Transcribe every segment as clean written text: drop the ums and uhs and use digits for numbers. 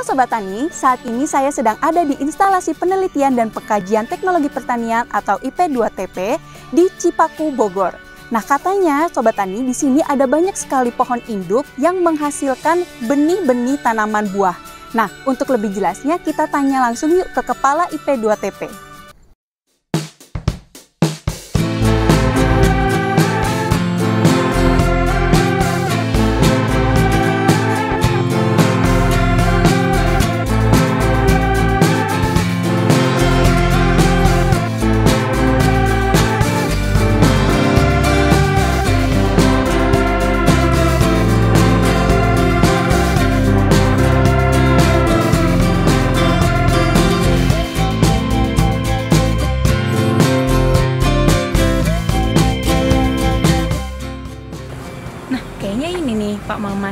Halo Sobat Tani, saat ini saya sedang ada di instalasi penelitian dan pengkajian teknologi pertanian atau IP2TP di Cipaku, Bogor. Nah katanya Sobat Tani, di sini ada banyak sekali pohon induk yang menghasilkan benih-benih tanaman buah. Nah untuk lebih jelasnya kita tanya langsung yuk ke Kepala IP2TP. Pak Maman.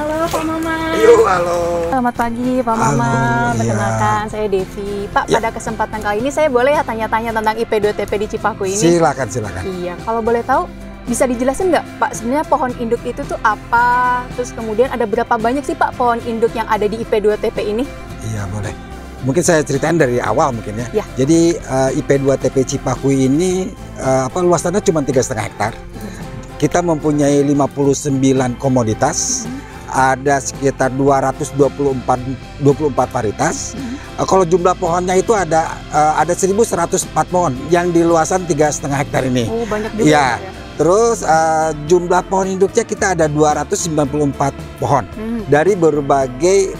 Halo Pak Maman. Halo. Selamat pagi Pak Maman. Perkenalkan saya Devi. Pak, pada kesempatan kali ini saya boleh ya tanya-tanya tentang IP2TP di Cipaku ini? Silakan. Iya, kalau boleh tahu bisa dijelasin nggak Pak, sebenarnya pohon induk itu tuh apa? Terus kemudian ada berapa banyak sih Pak pohon induk yang ada di IP2TP ini? Iya, boleh. Mungkin saya ceritain dari awal mungkin ya. Jadi IP2TP Cipaku ini luas tanah cuma 3,5 hektar. Kita mempunyai 59 komoditas, ada sekitar 224 varietas. Kalau jumlah pohonnya itu ada 1.104 pohon yang di luasan 3,5 hektar ini. Oh, banyak juga ya. Terus jumlah pohon induknya kita ada 294 pohon dari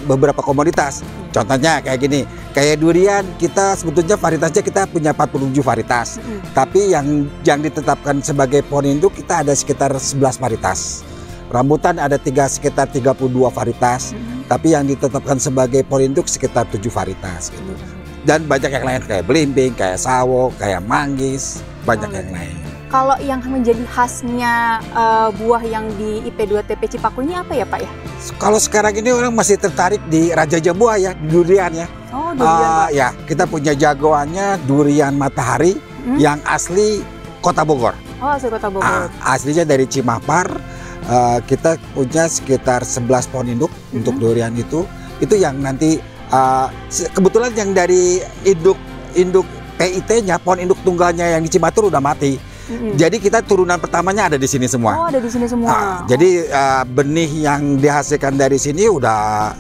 beberapa komoditas. Contohnya kayak gini, kayak durian kita sebetulnya varietasnya kita punya 47 varietas. Tapi yang ditetapkan sebagai pohon induk kita ada sekitar 11 varietas. Rambutan ada sekitar 32 varietas. Tapi yang ditetapkan sebagai pohon induk sekitar 7 varietas gitu. Dan banyak yang lain kayak belimbing, kayak sawo, kayak manggis, banyak yang lain. Kalau yang menjadi khasnya buah yang di IP2TP Cipaku ini apa ya Pak ya? Kalau sekarang ini orang masih tertarik di Raja Buah ya, durian ya. Oh, durian. Ya, kita punya jagoannya durian matahari yang asli Kota Bogor. Oh, asli Kota Bogor. Aslinya dari Cimapar. Kita punya sekitar 11 pohon induk untuk durian itu. Itu yang nanti kebetulan yang dari induk PIT-nya, pohon induk tunggalnya yang di Cimatur udah mati. Jadi kita turunan pertamanya ada di sini semua. Oh, ada di sini semua. Jadi benih yang dihasilkan dari sini udah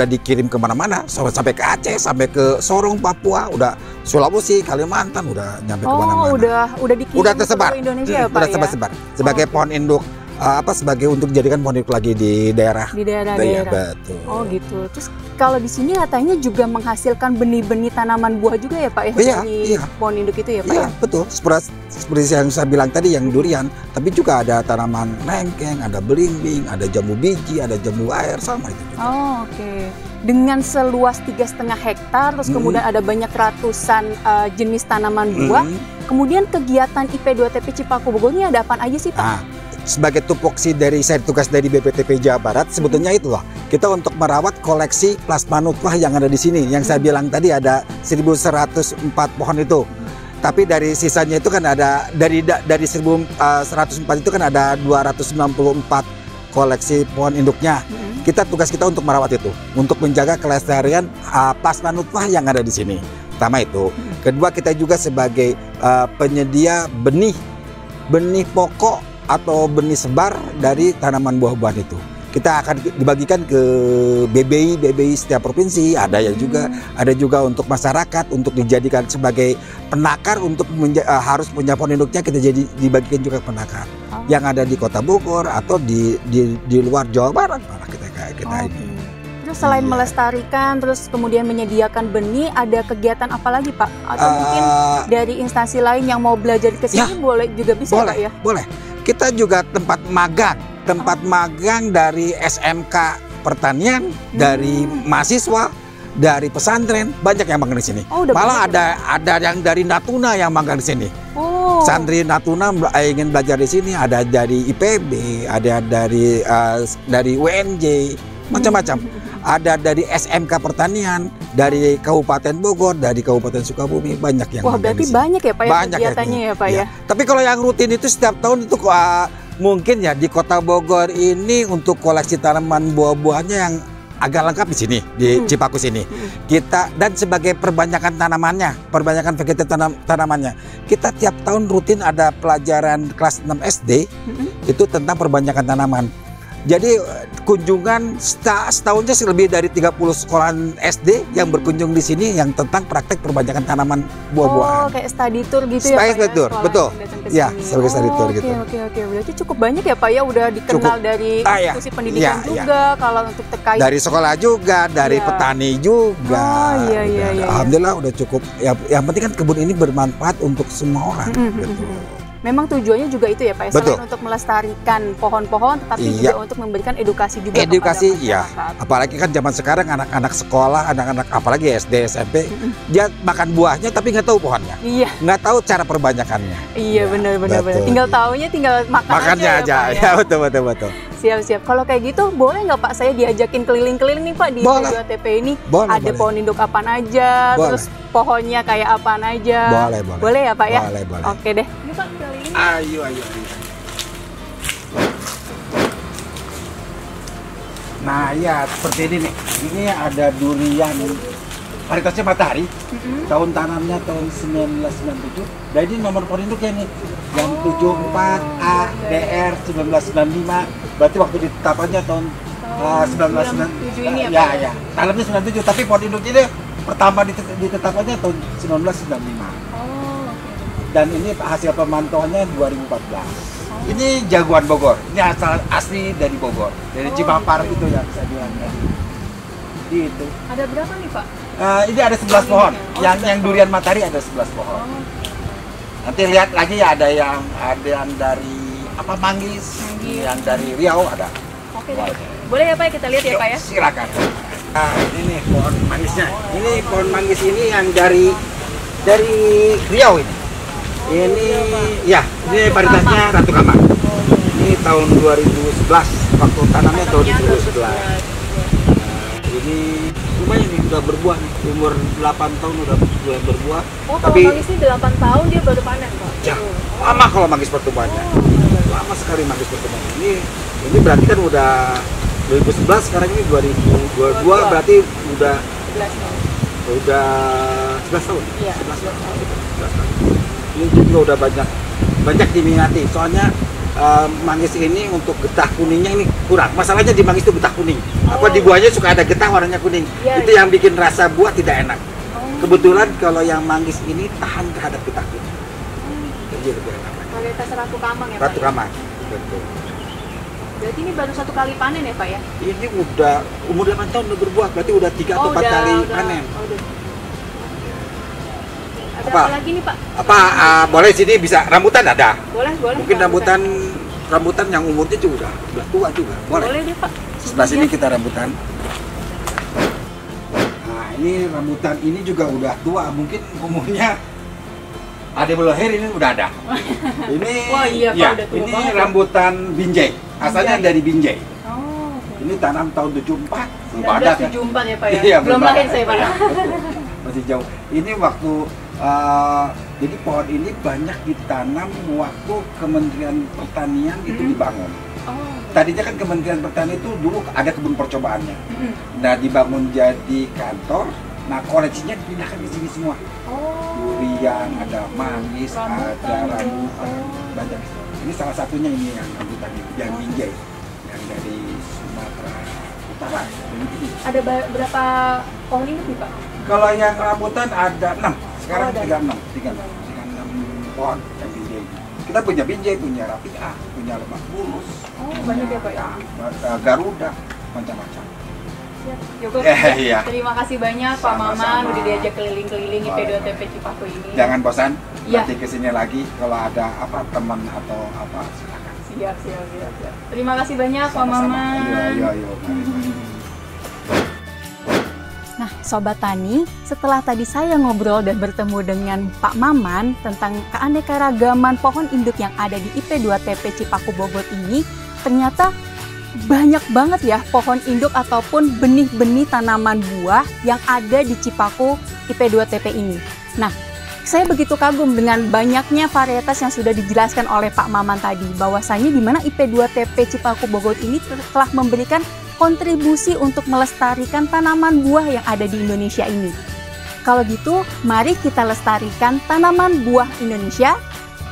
dikirim kemana-mana, sampai ke Aceh, sampai ke Sorong, Papua, udah Sulawesi, Kalimantan, udah nyampe kemana-mana. Udah dikirim udah tersebar. ke Indonesia ya Pak. Udah tersebar sebagai pohon induk. Sebagai untuk dijadikan pohon induk lagi di daerah. Di daerah. Betul. Oh gitu. Terus kalau di sini katanya juga menghasilkan benih-benih tanaman buah juga ya Pak ya? Dari pohon induk itu ya Pak? Iya, betul. Seperti yang saya bilang tadi yang durian, tapi juga ada tanaman lengkeng, ada belimbing, ada jambu biji, ada jambu air, sama itu juga. Oh, oke. Dengan seluas 3,5 hektar, terus kemudian ada banyak ratusan jenis tanaman buah. Kemudian kegiatan IP2TP Cipaku Bogor ini ada apa aja sih Pak? Sebagai tupoksi dari saya tugas dari BPTP Jawa Barat, sebetulnya itulah kita untuk merawat koleksi plasma nutfah yang ada di sini. Yang saya bilang tadi ada 1.104 pohon itu. Tapi dari sisanya itu kan ada dari 1.104 itu kan ada 294 koleksi pohon induknya. Tugas kita untuk merawat itu, untuk menjaga kelestarian plasma nutfah yang ada di sini. Pertama itu. Kedua, kita juga sebagai penyedia benih pokok atau benih sebar dari tanaman buah-buahan itu. Kita akan dibagikan ke BBI setiap provinsi, ada juga untuk masyarakat untuk dijadikan sebagai penakar untuk harus punya pohon induknya, kita dibagikan juga penakar yang ada di Kota Bogor atau di luar Jawa Barat malah kita ini. Terus selain melestarikan, terus kemudian menyediakan benih, ada kegiatan apa lagi Pak? Atau mungkin dari instansi lain yang mau belajar ke sini boleh juga bisa Pak ya? Boleh. Kita juga tempat magang dari SMK Pertanian, dari mahasiswa, dari pesantren, banyak yang magang di sini. Malah ada yang dari Natuna yang magang di sini. Santri Natuna ingin belajar di sini, ada dari IPB, ada dari UNJ, macam-macam. Ada dari SMK Pertanian, dari Kabupaten Bogor, dari Kabupaten Sukabumi, banyak yang. Wah, berarti banyak ya Pak ya kegiatannya ya Pak ya. Tapi kalau yang rutin itu setiap tahun itu mungkin ya di Kota Bogor ini untuk koleksi tanaman buah-buahnya yang agak lengkap di sini di Cipaku sini. Kita dan sebagai perbanyakan tanamannya, perbanyakan vegetatif tanamannya. Kita tiap tahun rutin ada pelajaran kelas 6 SD itu tentang perbanyakan tanaman. Jadi kunjungan setahunnya lebih dari 30 sekolahan SD yang berkunjung di sini yang tentang praktek perbanyakan tanaman buah-buahan. Oh, kayak study tour gitu ya, Pak? Study tour, betul. Ya, sebagai study tour gitu. Oke. Berarti cukup banyak ya, Pak ya, udah dikenal dari institusi pendidikan juga kalau untuk terkait dari sekolah juga, dari petani juga. Oh, iya. Alhamdulillah udah cukup. Ya, yang penting kan kebun ini bermanfaat untuk semua orang. Gitu. Memang tujuannya juga itu ya Pak, selain untuk melestarikan pohon-pohon, tetapi juga untuk memberikan edukasi juga kepada masyarakat. Apalagi kan zaman sekarang anak-anak sekolah, anak-anak apalagi SD, SMP, dia makan buahnya tapi nggak tahu pohonnya, nggak tahu cara perbanyakannya. Iya benar. Tinggal taunya tinggal makannya aja. Ya, betul. Siap. Kalau kayak gitu, boleh nggak Pak saya diajakin keliling-keliling nih Pak di IP2TP ini? Ada pohon induk apaan aja, terus pohonnya kayak apaan aja? Boleh ya Pak ya? Boleh. Oke deh. Ini Pak keliling. Ayo. Nah ya seperti ini nih. Ini ada durian varietasnya Matahari. Tahun tanamnya tahun 1997. Nah ini nomor pohon induknya nih. Yang 74 ADR 1995. Berarti waktu ditetapannya tahun 1997 ini ya. Tanamnya 97, tapi pohon induk ini pertama ditetapannya tahun 1995. Dan ini hasil pemantauannya 2014. Ini jagoan Bogor. Ini asli dari Bogor, dari Cipapar itu yang saya bilang tadi. Gitu. Ada berapa nih Pak? Ini ada 11 pohon. Yang durian Matahari ada 11 pohon. Nanti lihat lagi ya, ada yang dari Manggis, yang dari Riau ada. Oke. Boleh ya Pak kita lihat ya Pak ya? Silakan. Ini pohon manggisnya. Ini pohon manggis ini yang dari Riau ini. Ini varietasnya Ratu Kamang. Ini tahun 2011, waktu tanamnya tahun 2011. Ini lumayan nih, udah berbuah nih, umur 8 tahun udah berbuah. Tapi kalau manggis ini 8 tahun dia baru panen Pak? Ya, lama kalau manggis pertumbuhannya. Lama sekali manggis pertumbuhannya. Ini berarti kan udah 2011, sekarang ini 2022, berarti udah 11 tahun. Iya. 11 tahun. Ini juga udah banyak diminati. Soalnya manggis ini untuk getah kuningnya ini kurang. Masalahnya di manggis itu getah kuning. Di buahnya suka ada getah warnanya kuning. Itu yang bikin rasa buah tidak enak. Kebetulan kalau yang manggis ini tahan terhadap getah kuning. Jadi lebih enak. Varietas Ratu Kamang ya Pak? Ratu Kamang, betul. Berarti ini baru 1 kali panen ya Pak ya? Ini udah umur 8 tahun udah berbuah, berarti udah 3 atau 4 kali panen. Ada apa lagi nih Pak? Boleh sini bisa rambutan ada? Boleh. Mungkin rambutan yang umurnya juga udah tua juga. Boleh deh Pak. Sebelah sini kita rambutan. Nah ini rambutan ini juga udah tua, mungkin umurnya ada belum lahir ini udah ada. Ini Pak, ini rambutan Binjai. Asalnya dari Binjai. Ini tanam tahun 74. Belum ada kan? 74 ya Pak ya? Iya, belum lahir saya Pak. Masih jauh. Ini waktu jadi pohon ini banyak ditanam waktu Kementerian Pertanian itu dibangun. Tadinya kan Kementerian Pertanian itu dulu ada kebun percobaannya. Nah dibangun jadi kantor. Nah koleksinya dipindahkan di sini semua. Durian, ada manggis, ada rambutan, banyak. Ini salah satunya ini yang rambutan yang Binjai, yang dari Sumatera Utara. Ada berapa pohon ini nih Pak? Kalau yang rambutan ada 6. Sekarang 36 pohon yang Binjai. Kita punya Binjai, punya Rapiah, punya Lebak Bulus. Banyak ya Pak ya? Garuda, macam-macam. Terima kasih banyak Pak Maman udah diajak keliling-keliling IP2TP Cipaku ini. Jangan bosan, nanti kesini lagi kalau ada teman atau silakan. Siap. Terima kasih banyak Pak Maman. Ayo. Nah, Sobat Tani, setelah tadi saya ngobrol dan bertemu dengan Pak Maman tentang keanekaragaman pohon induk yang ada di IP2TP Cipaku Bogor ini, ternyata banyak banget ya pohon induk ataupun benih-benih tanaman buah yang ada di Cipaku IP2TP ini. Nah, saya begitu kagum dengan banyaknya varietas yang sudah dijelaskan oleh Pak Maman tadi, bahwasanya di mana IP2TP Cipaku Bogor ini telah memberikan kontribusi untuk melestarikan tanaman buah yang ada di Indonesia ini. Kalau gitu, mari kita lestarikan tanaman buah Indonesia.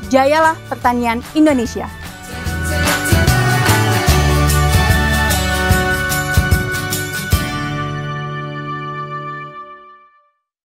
Jayalah pertanian Indonesia.